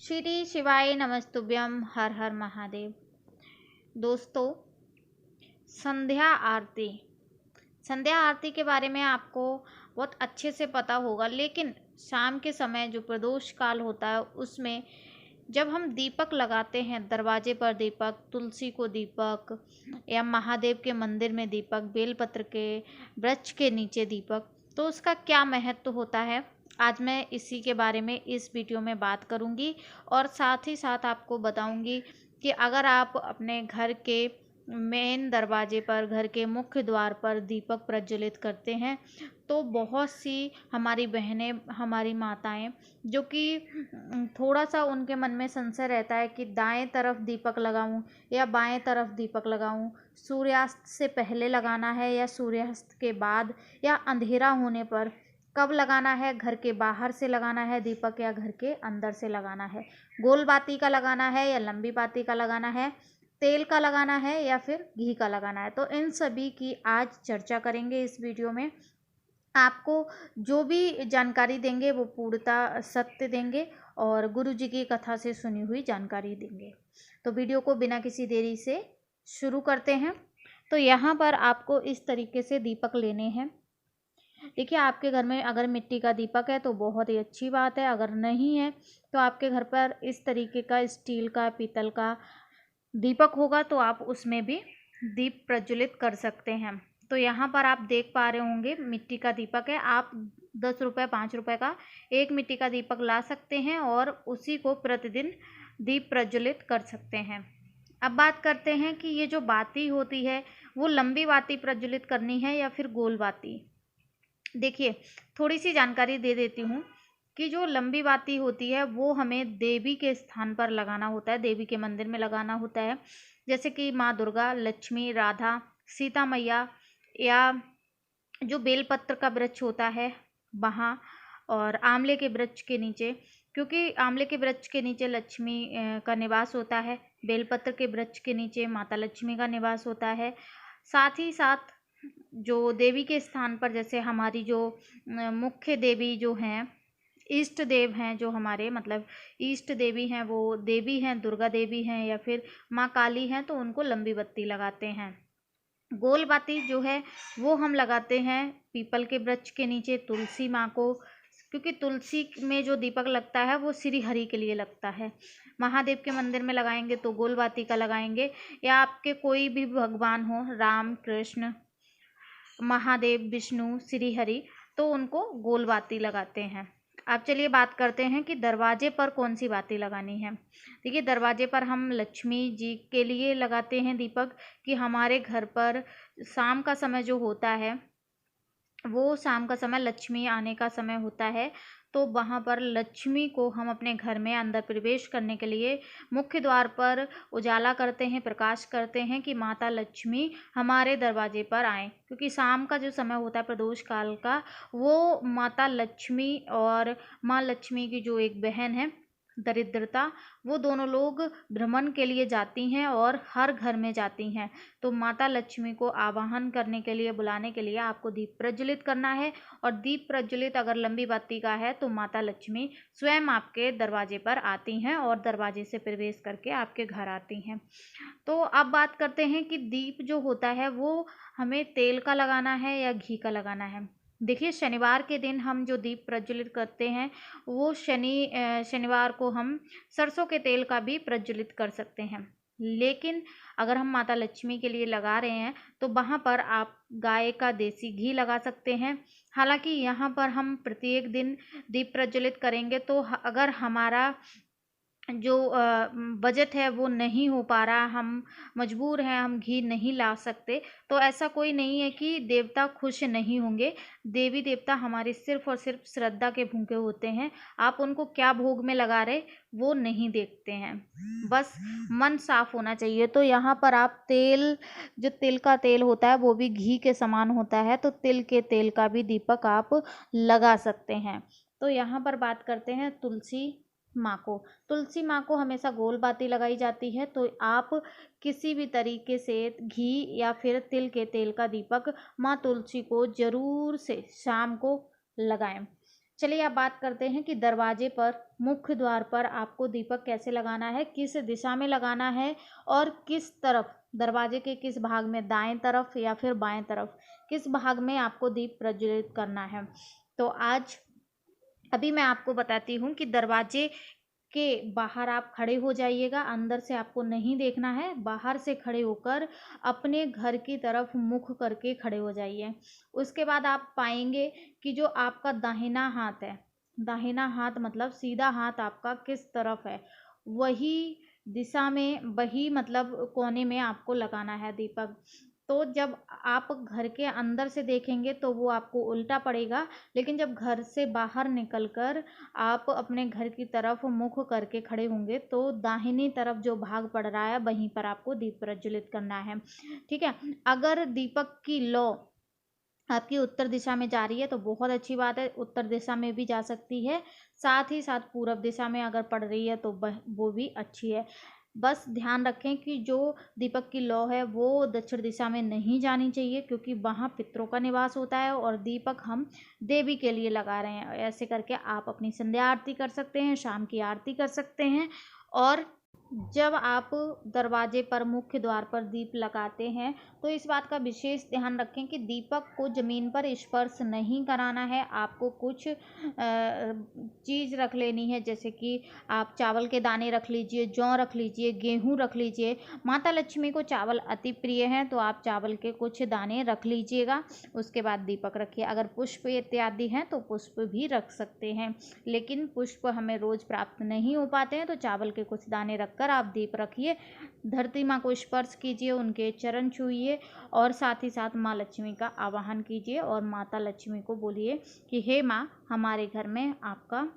श्री शिवाय नमस्तुभ्यम। हर हर महादेव। दोस्तों, संध्या आरती संध्या आरती के बारे में आपको बहुत अच्छे से पता होगा, लेकिन शाम के समय जो प्रदोष काल होता है उसमें जब हम दीपक लगाते हैं, दरवाजे पर दीपक, तुलसी को दीपक या महादेव के मंदिर में दीपक, बेलपत्र के वृक्ष के नीचे दीपक, तो उसका क्या महत्व होता है, आज मैं इसी के बारे में इस वीडियो में बात करूंगी। और साथ ही साथ आपको बताऊंगी कि अगर आप अपने घर के मेन दरवाजे पर, घर के मुख्य द्वार पर दीपक प्रज्वलित करते हैं तो बहुत सी हमारी बहनें, हमारी माताएं, जो कि थोड़ा सा उनके मन में संशय रहता है कि दाएं तरफ दीपक लगाऊं या बाएं तरफ दीपक लगाऊं, सूर्यास्त से पहले लगाना है या सूर्यास्त के बाद, या अंधेरा होने पर कब लगाना है, घर के बाहर से लगाना है दीपक या घर के अंदर से लगाना है, गोल बाती का लगाना है या लंबी बाती का लगाना है, तेल का लगाना है या फिर घी का लगाना है। तो इन सभी की आज चर्चा करेंगे इस वीडियो में। आपको जो भी जानकारी देंगे वो पूर्णतः सत्य देंगे और गुरु जी की कथा से सुनी हुई जानकारी देंगे। तो वीडियो को बिना किसी देरी से शुरू करते हैं। तो यहाँ पर आपको इस तरीके से दीपक लेने हैं। देखिए, आपके घर में अगर मिट्टी का दीपक है तो बहुत ही अच्छी बात है, अगर नहीं है तो आपके घर पर इस तरीके का स्टील का, पीतल का दीपक होगा तो आप उसमें भी दीप प्रज्वलित कर सकते हैं। तो यहाँ पर आप देख पा रहे होंगे मिट्टी का दीपक है। आप 10 रुपये, 5 रुपये का एक मिट्टी का दीपक ला सकते हैं और उसी को प्रतिदिन दीप प्रज्वलित कर सकते हैं। अब बात करते हैं कि ये जो बाती होती है वो लंबी बाती प्रज्वलित करनी है या फिर गोल बाती। देखिए, थोड़ी सी जानकारी दे देती हूँ कि जो लंबी बाती होती है वो हमें देवी के स्थान पर लगाना होता है, देवी के मंदिर में लगाना होता है, जैसे कि माँ दुर्गा, लक्ष्मी, राधा, सीता मैया, या जो बेलपत्र का वृक्ष होता है वहाँ, और आंवले के वृक्ष के नीचे, क्योंकि आंवले के वृक्ष के नीचे लक्ष्मी का निवास होता है, बेलपत्र के वृक्ष के नीचे माता लक्ष्मी का निवास होता है। साथ ही साथ जो देवी के स्थान पर, जैसे हमारी जो मुख्य देवी जो हैं, इष्ट देव हैं, जो हमारे मतलब इष्ट देवी हैं, वो देवी हैं, दुर्गा देवी हैं या फिर माँ काली हैं, तो उनको लंबी बत्ती लगाते हैं। गोल बाती जो है वो हम लगाते हैं पीपल के वृक्ष के नीचे, तुलसी माँ को, क्योंकि तुलसी में जो दीपक लगता है वो श्री हरि के लिए लगता है। महादेव के मंदिर में लगाएंगे तो गोल बाती का लगाएंगे, या आपके कोई भी भगवान हो, राम, कृष्ण, महादेव, विष्णु, श्री हरि, तो उनको गोल बाती लगाते हैं। अब चलिए बात करते हैं कि दरवाजे पर कौन सी बाती लगानी है। देखिए, दरवाजे पर हम लक्ष्मी जी के लिए लगाते हैं दीपक, कि हमारे घर पर शाम का समय जो होता है वो शाम का समय लक्ष्मी आने का समय होता है, तो वहाँ पर लक्ष्मी को हम अपने घर में अंदर प्रवेश करने के लिए मुख्य द्वार पर उजाला करते हैं, प्रकाश करते हैं कि माता लक्ष्मी हमारे दरवाजे पर आएँ, क्योंकि शाम का जो समय होता है प्रदोष काल का, वो माता लक्ष्मी और माँ लक्ष्मी की जो एक बहन है दरिद्रता, वो दोनों लोग भ्रमण के लिए जाती हैं और हर घर में जाती हैं। तो माता लक्ष्मी को आवाहन करने के लिए, बुलाने के लिए आपको दीप प्रज्वलित करना है, और दीप प्रज्वलित अगर लंबी बाती का है तो माता लक्ष्मी स्वयं आपके दरवाजे पर आती हैं और दरवाजे से प्रवेश करके आपके घर आती हैं। तो अब बात करते हैं कि दीप जो होता है वो हमें तेल का लगाना है या घी का लगाना है। देखिए, शनिवार के दिन हम जो दीप प्रज्वलित करते हैं वो शनिवार को हम सरसों के तेल का भी प्रज्वलित कर सकते हैं, लेकिन अगर हम माता लक्ष्मी के लिए लगा रहे हैं तो वहाँ पर आप गाय का देसी घी लगा सकते हैं। हालांकि यहाँ पर हम प्रत्येक दिन दीप प्रज्वलित करेंगे तो अगर हमारा जो बजट है वो नहीं हो पा रहा, हम मजबूर हैं, हम घी नहीं ला सकते, तो ऐसा कोई नहीं है कि देवता खुश नहीं होंगे। देवी देवता हमारी सिर्फ और सिर्फ श्रद्धा के भूखे होते हैं। आप उनको क्या भोग में लगा रहे वो नहीं देखते हैं, बस मन साफ होना चाहिए। तो यहाँ पर आप तेल, जो तिल का तेल होता है वो भी घी के समान होता है, तो तिल के तेल का भी दीपक आप लगा सकते हैं। तो यहाँ पर बात करते हैं तुलसी माँ को। तुलसी माँ को हमेशा गोल बाती लगाई जाती है, तो आप किसी भी तरीके से घी या फिर तिल के तेल का दीपक माँ तुलसी को जरूर से शाम को लगाएं। चलिए अब बात करते हैं कि दरवाजे पर, मुख्य द्वार पर आपको दीपक कैसे लगाना है, किस दिशा में लगाना है और किस तरफ, दरवाजे के किस भाग में, दाएं तरफ या फिर बाएं तरफ, किस भाग में आपको दीप प्रज्वलित करना है। तो आज अभी मैं आपको बताती हूँ कि दरवाजे के बाहर आप खड़े हो जाइएगा, अंदर से आपको नहीं देखना है, बाहर से खड़े होकर अपने घर की तरफ मुख करके खड़े हो जाइए। उसके बाद आप पाएंगे कि जो आपका दाहिना हाथ है, दाहिना हाथ मतलब सीधा हाथ आपका किस तरफ है, वही दिशा में, वही मतलब कोने में आपको लगाना है दीपक। तो जब आप घर के अंदर से देखेंगे तो वो आपको उल्टा पड़ेगा, लेकिन जब घर से बाहर निकलकर आप अपने घर की तरफ मुख करके खड़े होंगे तो दाहिनी तरफ जो भाग पड़ रहा है वहीं पर आपको दीप प्रज्वलित करना है। ठीक है। अगर दीपक की लौ आपकी उत्तर दिशा में जा रही है तो बहुत अच्छी बात है, उत्तर दिशा में भी जा सकती है, साथ ही साथ पूरब दिशा में अगर पड़ रही है तो वो भी अच्छी है। बस ध्यान रखें कि जो दीपक की लौ है वो दक्षिण दिशा में नहीं जानी चाहिए, क्योंकि वहाँ पितरों का निवास होता है और दीपक हम देवी के लिए लगा रहे हैं। ऐसे करके आप अपनी संध्या आरती कर सकते हैं, शाम की आरती कर सकते हैं। और जब आप दरवाजे पर, मुख्य द्वार पर दीप लगाते हैं तो इस बात का विशेष ध्यान रखें कि दीपक को ज़मीन पर स्पर्श नहीं कराना है। आपको कुछ चीज़ रख लेनी है, जैसे कि आप चावल के दाने रख लीजिए, जौ रख लीजिए, गेहूँ रख लीजिए। माता लक्ष्मी को चावल अति प्रिय हैं तो आप चावल के कुछ दाने रख लीजिएगा। उसके बाद दीपक रखिए। अगर पुष्प इत्यादि हैं तो पुष्प भी रख सकते हैं, लेकिन पुष्प हमें रोज़ प्राप्त नहीं हो पाते हैं तो चावल के कुछ दाने रखकर आप दीप रखिए। धरती माँ को स्पर्श कीजिए, उनके चरण छूइए और साथ ही साथ माँ लक्ष्मी का आवाहन कीजिए और माता लक्ष्मी को बोलिए कि हे माँ, हमारे घर में आपका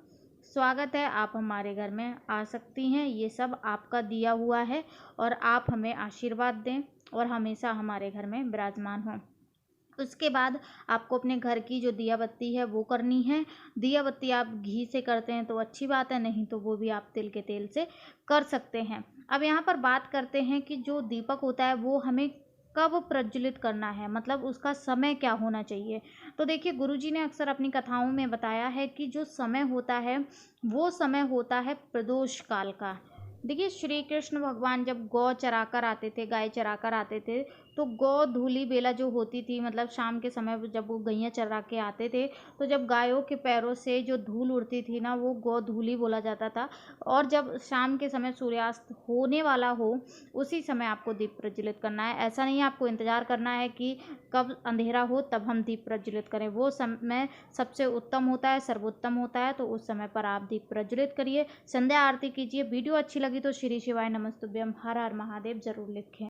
स्वागत है, आप हमारे घर में आ सकती हैं, ये सब आपका दिया हुआ है और आप हमें आशीर्वाद दें और हमेशा हमारे घर में विराजमान हों। उसके बाद आपको अपने घर की जो दिया बत्ती है वो करनी है। दिया बत्ती आप घी से करते हैं तो अच्छी बात है, नहीं तो वो भी आप तिल के तेल से कर सकते हैं। अब यहाँ पर बात करते हैं कि जो दीपक होता है वो हमें कब प्रज्वलित करना है, मतलब उसका समय क्या होना चाहिए। तो देखिए, गुरुजी ने अक्सर अपनी कथाओं में बताया है कि जो समय होता है वो समय होता है प्रदोष काल का। देखिए, श्री कृष्ण भगवान जब गौ चराकर आते थे, गाय चराकर आते थे, तो गौ धूली बेला जो होती थी, मतलब शाम के समय जब वो गैया चरा के आते थे तो जब गायों के पैरों से जो धूल उड़ती थी ना, वो गौ धूली बोला जाता था। और जब शाम के समय सूर्यास्त होने वाला हो उसी समय आपको दीप प्रज्वलित करना है। ऐसा नहीं है आपको इंतज़ार करना है कि कब अंधेरा हो तब हम दीप प्रज्वलित करें, वो समय सबसे उत्तम होता है, सर्वोत्तम होता है, तो उस समय पर आप दीप प्रज्वलित करिए, संध्या आरती कीजिए। वीडियो अच्छी लगी तो श्री शिवाय नमस्तुभ्यम हर हर महादेव ज़रूर लिखें।